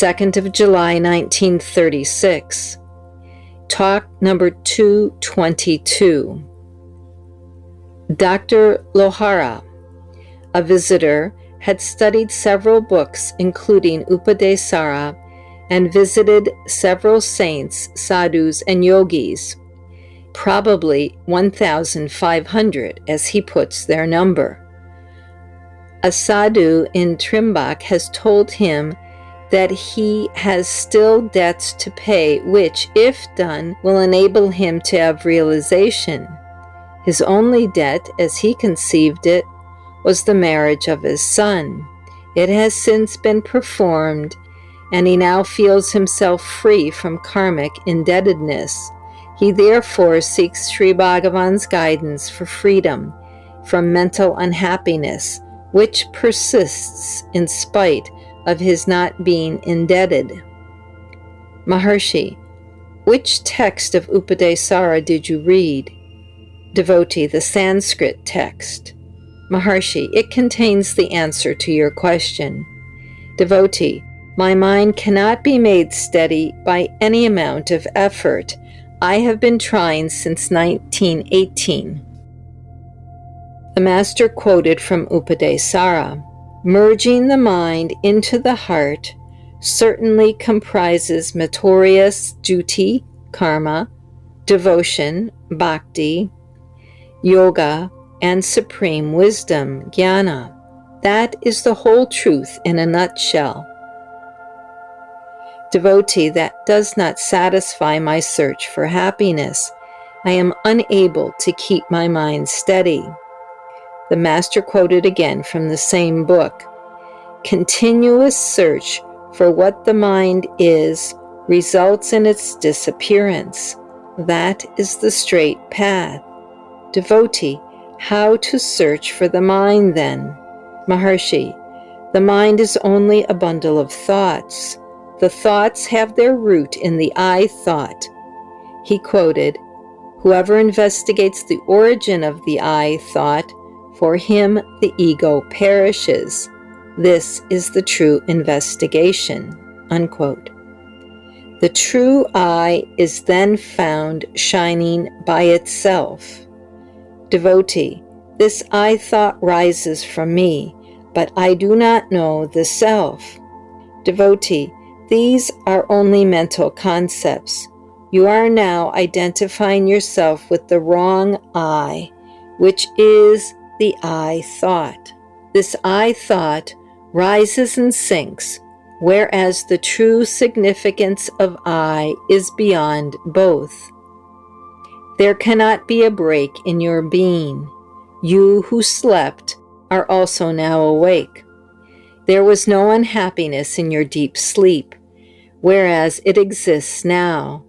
2nd of July, 1936. Talk number 222. Dr. Lohara, a visitor, had studied several books including Upadesa Sara and visited several saints, sadhus, and yogis, probably 1,500 as he puts their number. A sadhu in Trimbak has told him that he has still debts to pay, which, if done, will enable him to have realization. His only debt, as he conceived it, was the marriage of his son. It has since been performed, and he now feels himself free from karmic indebtedness. He therefore seeks Sri Bhagavan's guidance for freedom from mental unhappiness, which persists in spite of his not being indebted. Maharshi, which text of Upadesa Sara did you read? Devotee, the Sanskrit text. Maharshi, it contains the answer to your question. Devotee, my mind cannot be made steady by any amount of effort. I have been trying since 1918. The Master quoted from Upadesa Sara, merging the mind into the heart certainly comprises meritorious duty, karma, devotion, bhakti, yoga, and supreme wisdom, jnana. That is the whole truth in a nutshell. Devotee, that does not satisfy my search for happiness. I am unable to keep my mind steady. The Master quoted again from the same book, continuous search for what the mind is results in its disappearance. That is the straight path. Devotee, how to search for the mind then? Maharshi, the mind is only a bundle of thoughts. The thoughts have their root in the I thought. He quoted, whoever investigates the origin of the I thought, for him the ego perishes. This is the true investigation. Unquote. The true I is then found shining by itself. Devotee, this I thought rises from me, but I do not know the self. Devotee, these are only mental concepts. You are now identifying yourself with the wrong I, which is the I thought. This I thought rises and sinks, whereas the true significance of I is beyond both. There cannot be a break in your being. You who slept are also now awake. There was no unhappiness in your deep sleep, whereas it exists now.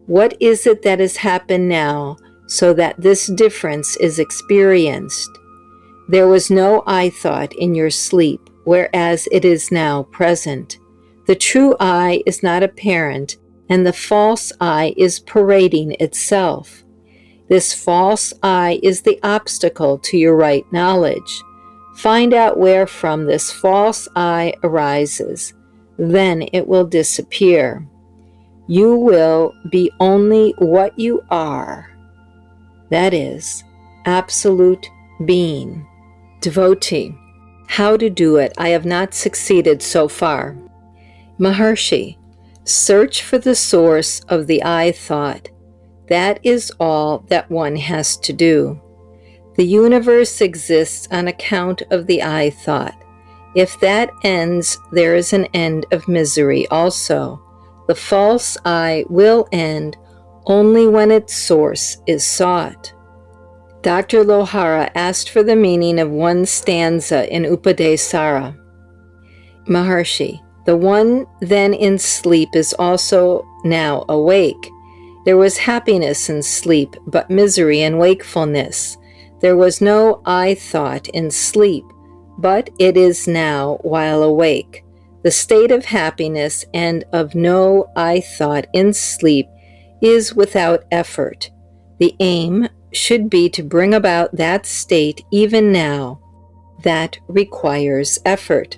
What is it that has happened now so that this difference is experienced? There was no I thought in your sleep, whereas it is now present. The true I is not apparent, and the false I is parading itself. This false I is the obstacle to your right knowledge. Find out where from this false I arises. Then it will disappear. You will be only what you are. That is, absolute being. Devotee, how to do it? I have not succeeded so far. Maharshi, search for the source of the I thought. That is all that one has to do. The universe exists on account of the I thought. If that ends, there is an end of misery also. The false I will end only when its source is sought. Dr. Lohara asked for the meaning of one stanza in Upadesa Sara. Maharshi, the one then in sleep is also now awake. There was happiness in sleep, but misery in wakefulness. There was no I thought in sleep, but it is now while awake. The state of happiness and of no I thought in sleep is without effort. The aim should be to bring about that state even now. That requires effort.